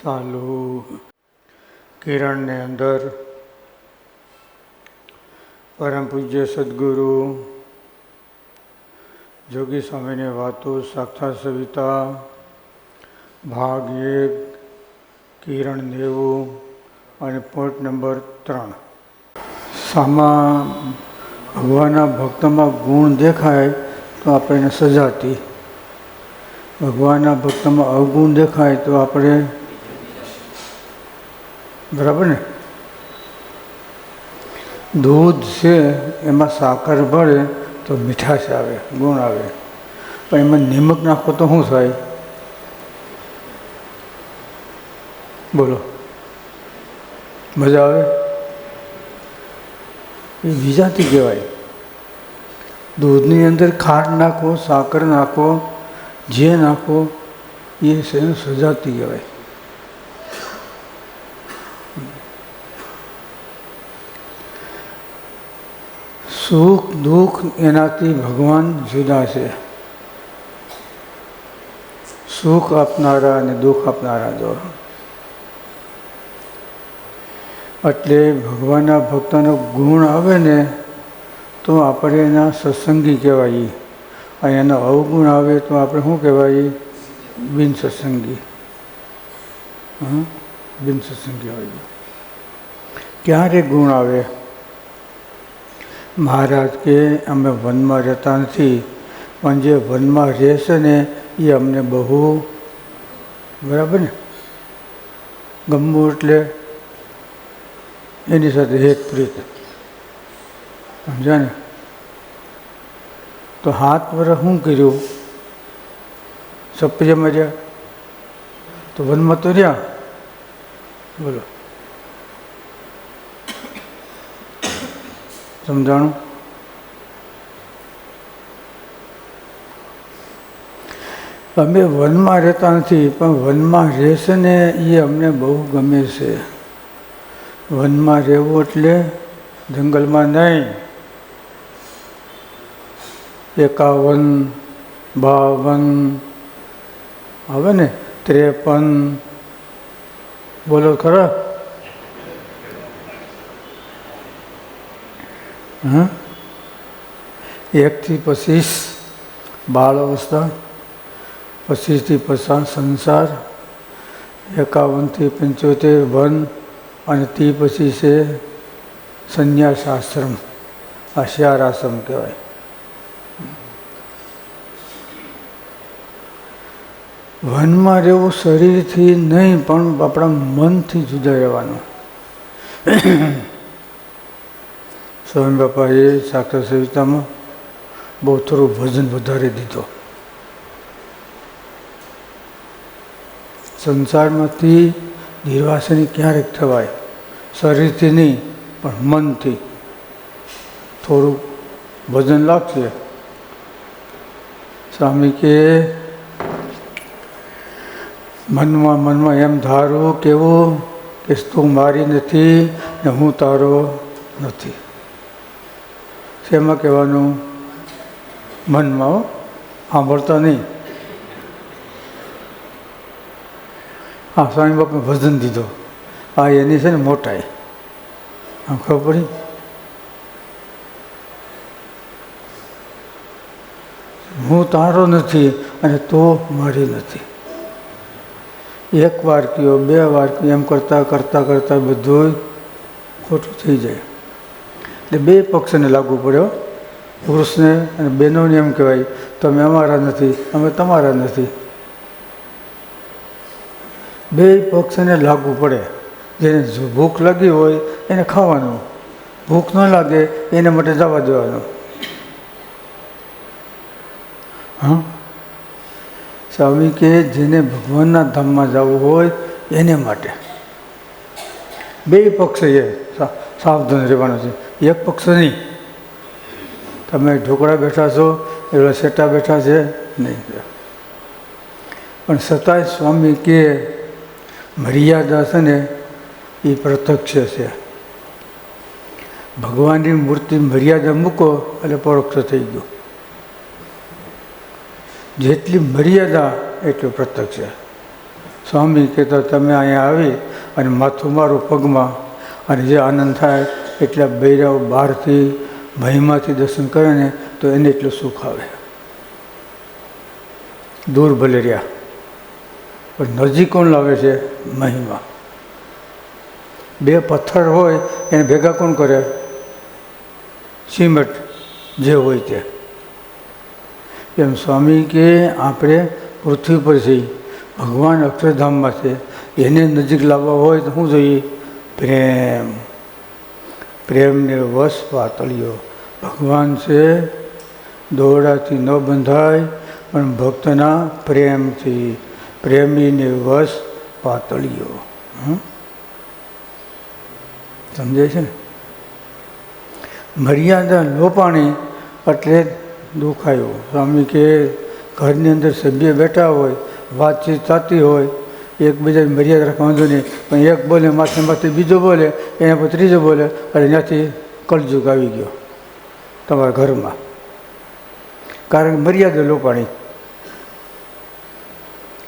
ચાલુ કિરણની અંદર પરમ પૂજ્ય સદગુરુ જોગી સ્વામીની વાતો સાક્ષાત સવિતા ભાગ 1 કિરણ 90 અને પોઈન્ટ નંબર 3. સામા ભગવાનના ભક્તમાં ગુણ દેખાય તો આપણે એને સજાતી, ભગવાનના ભક્તમાં અવગુણ દેખાય તો આપણે બરાબર ને. દૂધ છે એમાં સાકર ભળે તો મીઠાશ આવે, ગુણ આવે, પણ એમાં નિમક નાખો તો શું થાય? બોલો, મજા આવે? એ વિજાતી કહેવાય. દૂધની અંદર ખાંડ નાખો, સાકર નાખો, જે નાખો એ સજાતી કહેવાય. સુખ દુઃખ એનાથી ભગવાન જુદા છે. સુખ આપનારા અને દુઃખ આપનારા જો. એટલે ભગવાનના ભક્તનો ગુણ આવે ને તો આપણે એના સત્સંગી કહેવાય, અને એનો અવગુણ આવે તો આપણે શું કહેવાય? બિન સત્સંગી. બિન સત્સંગી હોય. ક્યારે ગુણ આવે? મહારાજ કે અમે વનમાં રહેતા નથી, પણ જે વનમાં રહેશે ને એ અમને બહુ બરાબર ને ગમવું, એટલે એની સાથે હેત પ્રીત, સમજ્યા ને. તો 7 વર્ષ શું કર્યું? સપ્રિયમાં રહ્યા તો વનમાં તો રહ્યા. બોલો, સમજાણું? અમે વનમાં રહેતા નથી, પણ વનમાં રહેશે ને એ અમને બહુ ગમે છે. વનમાં રહેવું એટલે જંગલમાં નહીં. 51, 52 આવે ને, 53, બોલો ખરા? 1 થી 25 બાળ અવસ્થા, 25 થી 50 સંસાર, 51 થી 75 વન, અને તે પછી છે સંન્યાસ આશ્રમ, આશ્યાર આશ્રમ કહેવાય. વનમાં રહેવું શરીરથી નહીં, પણ આપણા મનથી જુદા રહેવાનું. સ્વામી બાપાએ સાક્ષાત સવિતામાં બહુ થોડું વજન વધારી દીધો. સંસારમાંથી નિર્વાસની ક્યારેક થવાય, શરીરથી નહીં પણ મનથી. થોડુંક વજન લાગશે. સ્વામી કે મનમાં એમ ધારો કેવું કે તું મારી નથી ને હું તારો નથી. શેમાં કહેવાનું? મનમાં, સાંભળતા નહીં. હા, સ્વામી બાપાએ વજન દીધો. આ એની છે ને મોટાઈ. આમ ખબર પડી? હું તારો નથી અને તો મારી નથી. 1 વાર કયો, 2 વાર કયો, એમ કરતાં કરતાં કરતાં બધું ખોટું થઈ જાય. એટલે 2 પક્ષને લાગુ પડ્યો, પુરુષને અને બહેનોને. એમ કહેવાય તમે અમારા નથી, અમે તમારા નથી. 2 પક્ષને લાગુ પડે. જેને ભૂખ લાગી હોય એને ખાવાનું, ભૂખ ન લાગે એને માટે જવા દેવાનું. હા, સ્વામી કે જેને ભગવાનના ધામમાં જવું હોય એને માટે 2 પક્ષ એ સાવધાન રહેવાનું છે. 1 પક્ષ નહીં. તમે ઢોકળા બેઠા છો, એવા શેટા બેઠા છે નહીં. પણ છતાંય સ્વામી કે મર્યાદા છે ને એ પ્રત્યક્ષ છે. ભગવાનની મૂર્તિ મર્યાદા મૂકો એટલે પરોક્ષ થઈ ગયું. જેટલી મર્યાદા એટલું પ્રત્યક્ષ છે. સ્વામી કહેતા તમે અહીંયા આવી અને માથું મારો પગમાં, અને જે આનંદ થાય એટલા બૈરાઓ બહારથી મહિમાથી દર્શન કરે ને તો એને એટલું સુખ આવે. દૂર ભલે રહ્યા પણ નજીક કોણ લાવે છે? મહિમા. બે પથ્થર હોય એને ભેગા કોણ કરે? સિમેન્ટ જે હોય તે. એમ સ્વામી કે આપણે પૃથ્વી પર છીએ, ભગવાન અક્ષરધામમાં છે, એને નજીક લાવવા હોય તો શું જોઈએ? પ્રેમ. પ્રેમને વશ પાતળીઓ. ભગવાન છે દોરડાથી ન બંધાય પણ ભક્તના પ્રેમથી. પ્રેમીને વશ પાતળીઓ. સમજાય છે ને? મર્યાદા લોપાણી એટલે દુખાયો. સ્વામી કે ઘરની અંદર સભ્ય બેઠા હોય, વાતચીત થતી હોય, એકબીજાની મર્યાદા રાખવા વાંધો નહીં, પણ એક બોલે માથે માથે બીજો બોલે, એના પર ત્રીજો બોલે, અને ત્યાંથી કળજુગ આવી ગયો તમારા ઘરમાં. કારણ કે મર્યાદા લોપાણી.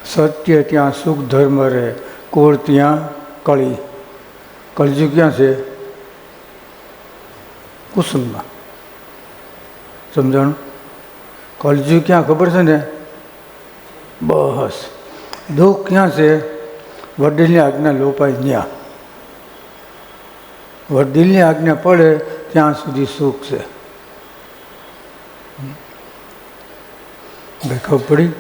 સત્ય ત્યાં સુખ ધર્મ રહે, કુળ ત્યાં કળી. કળજુગ ક્યાં છે? કુસુમમાં. સમજાણું? કળજુગ ક્યાં ખબર છે ને? બસ. દુઃખ ક્યાં છે? વડીલની આજ્ઞા લોપાય ત્યાં. વડીલની આજ્ઞા પડે ત્યાં સુધી સુખ છે. ખબર પડી?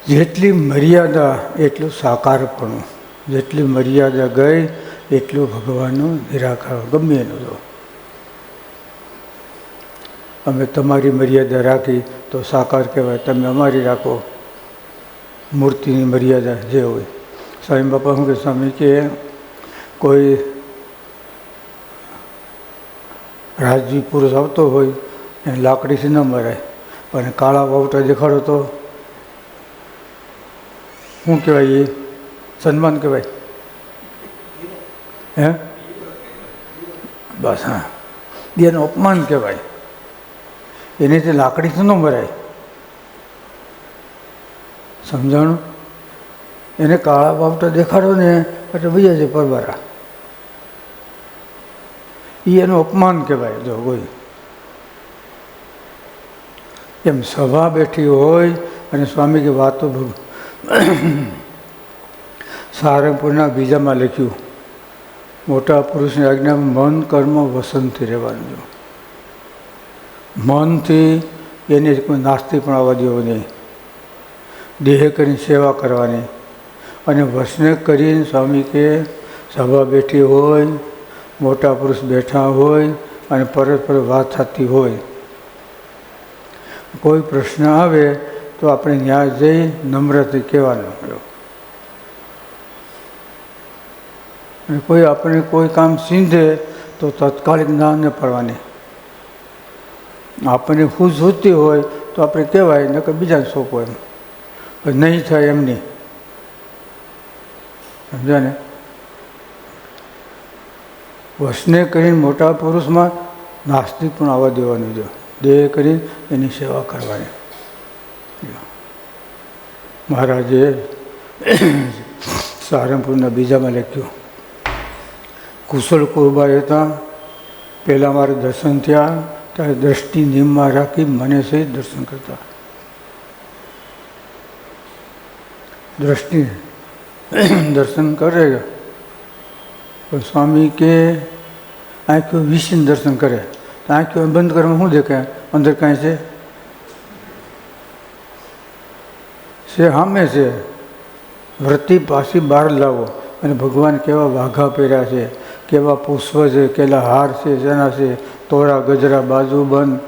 જેટલી મર્યાદા એટલું સાકારપણું. જેટલી મર્યાદા ગઈ એટલું ભગવાનનું નિરાકાર. ગમે એનું જો અમે તમારી મર્યાદા રાખી તો સાકાર કહેવાય, તમે અમારી રાખો. મૂર્તિની મર્યાદા જે હોય. સ્વામી બાપા શું કે? સ્વામી કે કોઈ રાજવી પુરુષ આવતો હોય એને લાકડીથી ન મરાય, પણ કાળા વાવટા દેખાડો તો શું કહેવાય? એ સન્માન કહેવાય. હે? બસ. હા, એનું અપમાન કહેવાય. એને તે લાકડીથી ન મરાય. સમજાણું? એને કાળા બાવટા દેખાડો ને એટલે બીજા છે પરબારા. એ એનું અપમાન કહેવાય. જો કોઈ એમ સભા બેઠી હોય અને સ્વામી કે વાતો સારંગપુરના બીજામાં લખ્યું, મોટા પુરુષની આજ્ઞામાં મન કર્મ વસનથી રહેવાનું. મનથી એને કોઈ નાસ્તી પણ આવવા દેવો નહીં. દેહ કરીને સેવા કરવાની. અને વસને કરીને સ્વામી કે સભા બેઠી હોય, મોટા પુરુષ બેઠા હોય અને પરસ્પર વાત થતી હોય, કોઈ પ્રશ્ન આવે તો આપણે ન્યાય જઈ નમ્રથી કહેવાનું. અને કોઈ આપણે કોઈ કામ સીંધે તો તાત્કાલિક ના ન પડવાની. આપણને ખુશ જોતી હોય તો આપણે કહેવાય, નકર બીજાને સોંપો. એમ નહીં થાય એમની. સમજ્યા ને? વસને કરીને મોટા પુરુષમાં નાસ્તિક પણ આવવા દેવાનું. જો દેહ કરીને એની સેવા કરવાની. મહારાજે સારંગપુરના બીજામાં લખ્યું, કુશળ કુરબાઈ હતા. પહેલાં મારે દર્શન થયા ત્યારે દ્રષ્ટિ નિયમમાં રાખી મને સહિત દર્શન કરતા. દ્રષ્ટિ દર્શન કરે પણ સ્વામી કે આંખો વિશીને દર્શન કરે તો આંખો બંધ કરવામાં શું દેખાય? અંદર કાંઈ છે? સામે છે. વૃત્તિ પાછી બહાર લાવો. અને ભગવાન કેવા વાઘા પહેર્યા છે, કેવા પુષ્પ છે, કેલા હાર છે, જેના છે તોરા ગજરા બાજુબંધ.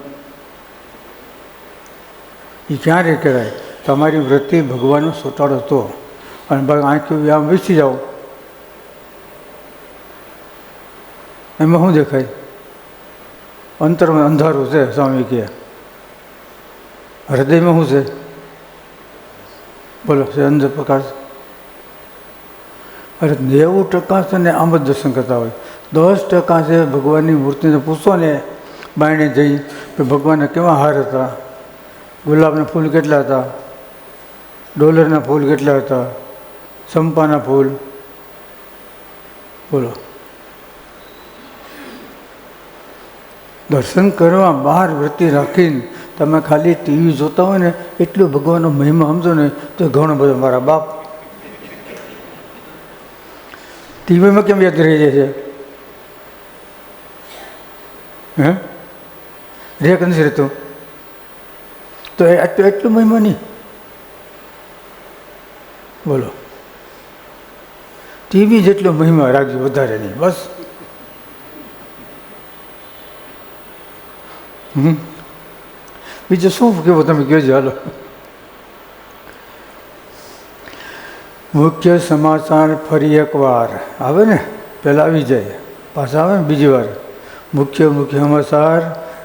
એ ક્યારે કહેવાય? તમારી વૃત્તિ ભગવાનનો સોટાડો તો. અને આંખો આમ વીસી જાઓ એમાં શું દેખાય? અંતરમાં અંધારું છે. સ્વામી કહે હૃદયમાં શું છે? બોલો છે અંદર પ્રકાશ. અરે 90% છે ને આમ જ દર્શન કરતા હોય. 10% છે ભગવાનની મૂર્તિને પૂછો ને બાયણે જઈ કે ભગવાનના કેવા હાર હતા, ગુલાબના ફૂલ કેટલા હતા, ડોલરના ફૂલ કેટલા હતા, ચંપાના ફૂલ, બોલો. દર્શન કરવા બહાર વૃત્તિ રાખીને તમે ખાલી ટીવી જોતા હોય ને એટલું ભગવાનનો મહિમા સમજો ને તો ઘણો બધો. મારા બાપ ટીવીમાં કેમ યાદ રહી જાય છે? હે રે કે નથી રહેતું? તો એટલું મહિમા નહીં, બોલો. ટીવી જેટલો મહિમા રાખજો, વધારે નહીં, બસ. બીજું શું કેવું તમે કહેજો. હાલો, મુખ્ય સમાચાર ફરી એકવાર આવે ને, પહેલાં આવી જાય, પાછા આવે ને બીજી વાર. મુખ્ય સમાચાર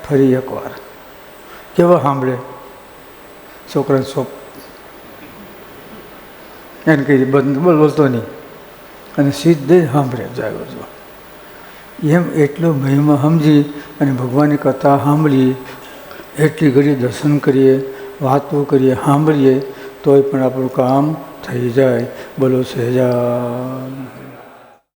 ફરી એકવાર કેવા સાંભળે છોકરાને શોખ એને કહી બંધ બોલતો નહીં અને સીધે સાંભળે જાય છો એમ. એટલો મહિમા સમજી અને ભગવાનની કથા સાંભળીએ, એટલી ઘડી દર્શન કરીએ, વાતો કરીએ, સાંભળીએ, તોય પણ આપણું કામ થઈ જાય. બોલો સહેજાનંદ.